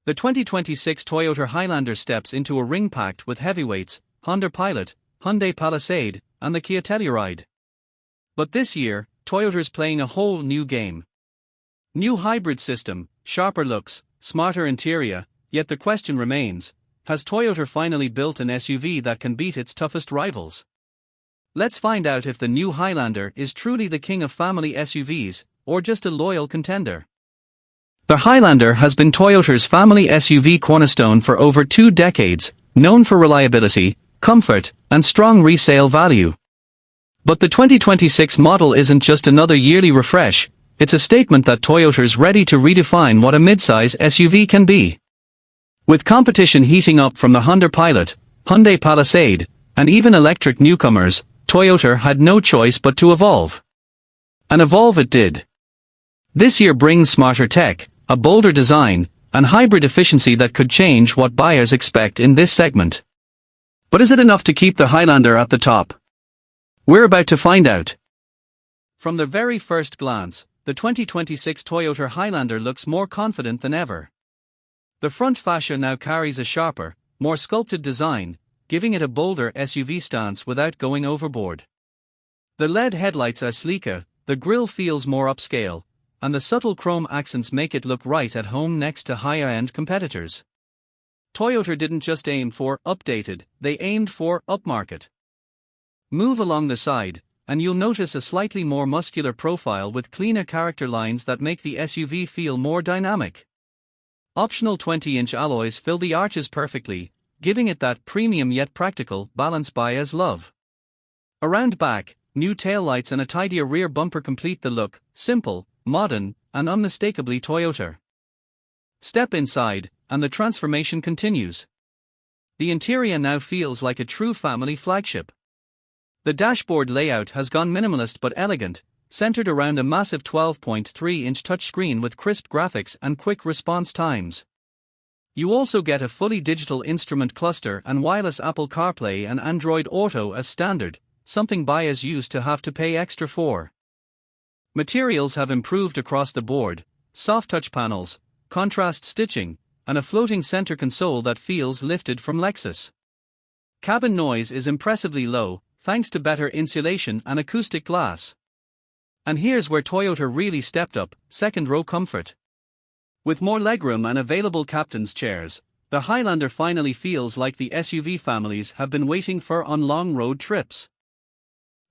The 2026 Toyota Highlander steps into a ring packed with heavyweights, Honda Pilot, Hyundai Palisade, and the Kia Telluride. But this year, Toyota's playing a whole new game. New hybrid system, sharper looks, smarter interior, yet the question remains, has Toyota finally built an SUV that can beat its toughest rivals? Let's find out if the new Highlander is truly the king of family SUVs, or just a loyal contender. The Highlander has been Toyota's family SUV cornerstone for over 2 decades, known for reliability, comfort, and strong resale value. But the 2026 model isn't just another yearly refresh, it's a statement that Toyota's ready to redefine what a midsize SUV can be. With competition heating up from the Honda Pilot, Hyundai Palisade, and even electric newcomers, Toyota had no choice but to evolve. And evolve it did. This year brings smarter tech, a bolder design, and hybrid efficiency that could change what buyers expect in this segment. But is it enough to keep the Highlander at the top? We're about to find out. From the very first glance, the 2026 Toyota Highlander looks more confident than ever. The front fascia now carries a sharper, more sculpted design, giving it a bolder SUV stance without going overboard. The LED headlights are sleeker, the grille feels more upscale, and the subtle chrome accents make it look right at home next to higher-end competitors. Toyota didn't just aim for updated, they aimed for upmarket. Move along the side, and you'll notice a slightly more muscular profile with cleaner character lines that make the SUV feel more dynamic. Optional 20-inch alloys fill the arches perfectly, giving it that premium yet practical balance buyers love. Around back, new taillights and a tidier rear bumper complete the look, simple, modern, and unmistakably Toyota. Step inside, and the transformation continues. The interior now feels like a true family flagship. The dashboard layout has gone minimalist but elegant, centered around a massive 12.3-inch touchscreen with crisp graphics and quick response times. You also get a fully digital instrument cluster and wireless Apple CarPlay and Android Auto as standard, something buyers used to have to pay extra for. Materials have improved across the board, soft touch panels, contrast stitching, and a floating center console that feels lifted from Lexus. Cabin noise is impressively low, thanks to better insulation and acoustic glass. And here's where Toyota really stepped up, second row comfort. With more legroom and available captain's chairs, the Highlander finally feels like the SUV families have been waiting for on long road trips.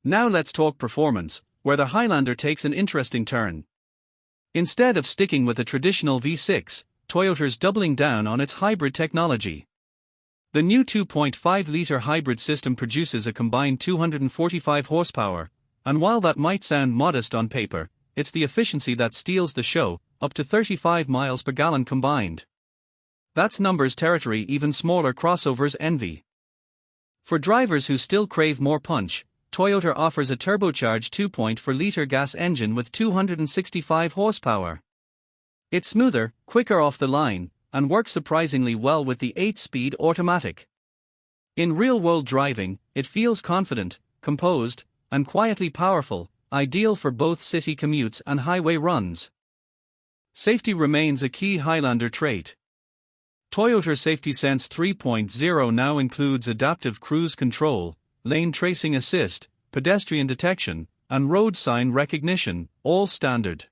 Now let's talk performance, where the Highlander takes an interesting turn. Instead of sticking with the traditional V6, Toyota's doubling down on its hybrid technology. The new 2.5-liter hybrid system produces a combined 245 horsepower, and while that might sound modest on paper, it's the efficiency that steals the show, up to 35 miles per gallon combined. That's numbers territory even smaller crossovers envy. For drivers who still crave more punch, Toyota offers a turbocharged 2.4-liter gas engine with 265 horsepower. It's smoother, quicker off the line, and works surprisingly well with the 8-speed automatic. In real-world driving, it feels confident, composed, and quietly powerful, ideal for both city commutes and highway runs. Safety remains a key Highlander trait. Toyota Safety Sense 3.0 now includes adaptive cruise control, lane tracing assist, pedestrian detection, and road sign recognition, all standard.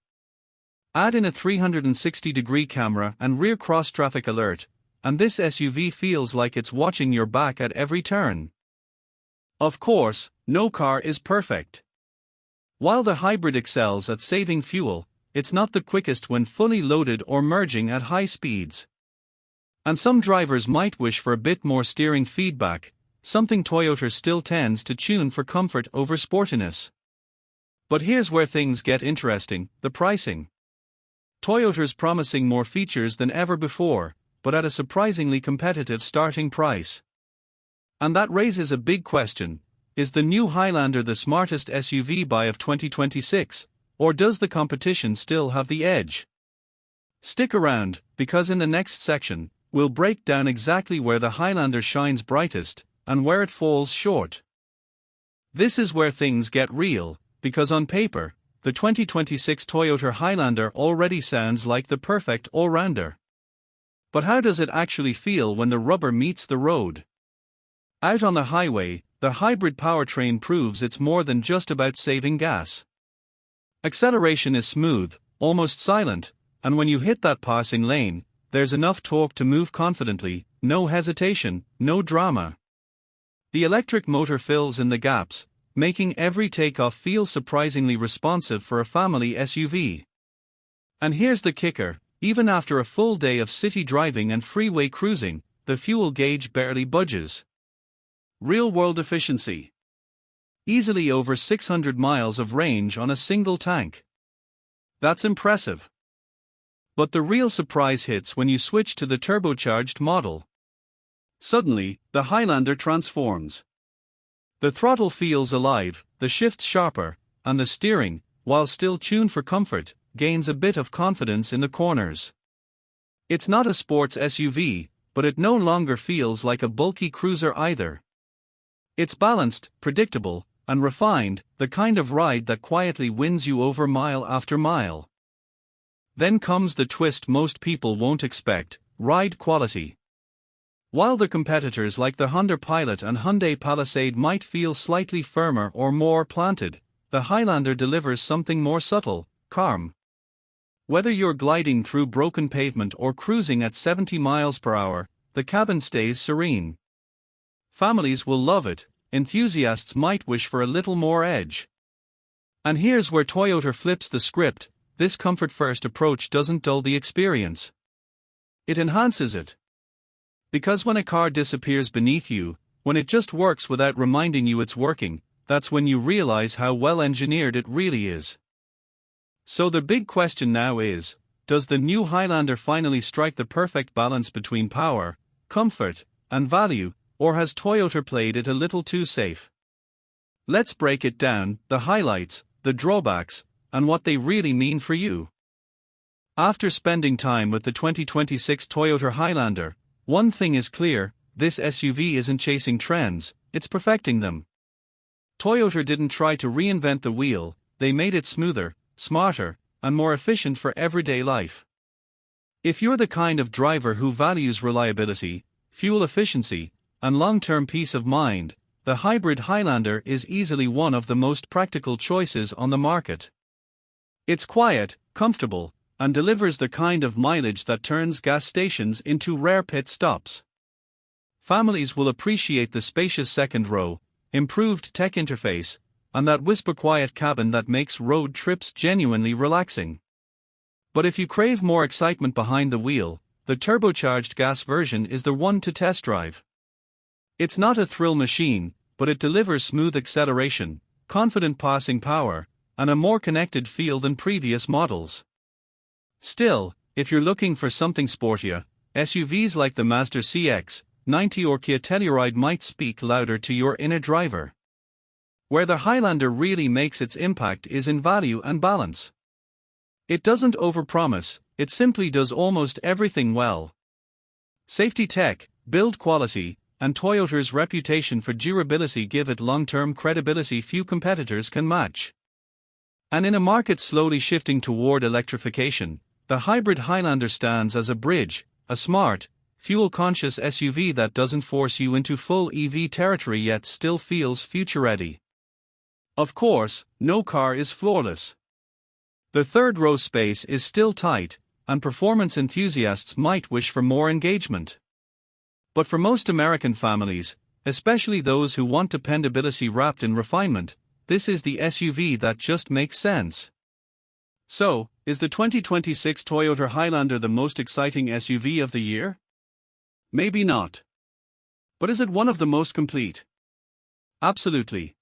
Add in a 360-degree camera and rear cross-traffic alert, and this SUV feels like it's watching your back at every turn. Of course, no car is perfect. While the hybrid excels at saving fuel, it's not the quickest when fully loaded or merging at high speeds. And some drivers might wish for a bit more steering feedback, something Toyota still tends to tune for comfort over sportiness. But here's where things get interesting, the pricing. Toyota's promising more features than ever before, but at a surprisingly competitive starting price. And that raises a big question: is the new Highlander the smartest SUV buy of 2026, or does the competition still have the edge? Stick around, because in the next section, we'll break down exactly where the Highlander shines brightest, and where it falls short. This is where things get real, because on paper, the 2026 Toyota Highlander already sounds like the perfect all-rounder. But how does it actually feel when the rubber meets the road? Out on the highway, the hybrid powertrain proves it's more than just about saving gas. Acceleration is smooth, almost silent, and when you hit that passing lane, there's enough torque to move confidently, no hesitation, no drama. The electric motor fills in the gaps, making every takeoff feel surprisingly responsive for a family SUV. And here's the kicker, even after a full day of city driving and freeway cruising, the fuel gauge barely budges. Real-world efficiency. Easily over 600 miles of range on a single tank. That's impressive. But the real surprise hits when you switch to the turbocharged model. Suddenly, the Highlander transforms. The throttle feels alive, the shift's sharper, and the steering, while still tuned for comfort, gains a bit of confidence in the corners. It's not a sports SUV, but it no longer feels like a bulky cruiser either. It's balanced, predictable, and refined, the kind of ride that quietly wins you over mile after mile. Then comes the twist most people won't expect: ride quality. While the competitors like the Hyundai Pilot and Hyundai Palisade might feel slightly firmer or more planted, the Highlander delivers something more subtle, calm. Whether you're gliding through broken pavement or cruising at 70 miles per hour, the cabin stays serene. Families will love it, enthusiasts might wish for a little more edge. And here's where Toyota flips the script: this comfort-first approach doesn't dull the experience. It enhances it. Because when a car disappears beneath you, when it just works without reminding you it's working, that's when you realize how well engineered it really is. So the big question now is, does the new Highlander finally strike the perfect balance between power, comfort, and value, or has Toyota played it a little too safe? Let's break it down: the highlights, the drawbacks, and what they really mean for you. After spending time with the 2026 Toyota Highlander, one thing is clear: this SUV isn't chasing trends, it's perfecting them. Toyota didn't try to reinvent the wheel, they made it smoother, smarter, and more efficient for everyday life. If you're the kind of driver who values reliability, fuel efficiency, and long-term peace of mind, the hybrid Highlander is easily one of the most practical choices on the market. It's quiet, comfortable, and delivers the kind of mileage that turns gas stations into rare pit stops. Families will appreciate the spacious second row, improved tech interface, and that whisper-quiet cabin that makes road trips genuinely relaxing. But if you crave more excitement behind the wheel, the turbocharged gas version is the one to test drive. It's not a thrill machine, but it delivers smooth acceleration, confident passing power, and a more connected feel than previous models. Still, if you're looking for something sportier, SUVs like the Mazda CX-90 or Kia Telluride might speak louder to your inner driver. Where the Highlander really makes its impact is in value and balance. It doesn't overpromise, it simply does almost everything well. Safety tech, build quality, and Toyota's reputation for durability give it long-term credibility few competitors can match. And in a market slowly shifting toward electrification, the hybrid Highlander stands as a bridge, a smart, fuel-conscious SUV that doesn't force you into full EV territory yet still feels future-ready. Of course, no car is flawless. The third row space is still tight, and performance enthusiasts might wish for more engagement. But for most American families, especially those who want dependability wrapped in refinement, this is the SUV that just makes sense. So, is the 2026 Toyota Highlander the most exciting SUV of the year? Maybe not. But is it one of the most complete? Absolutely.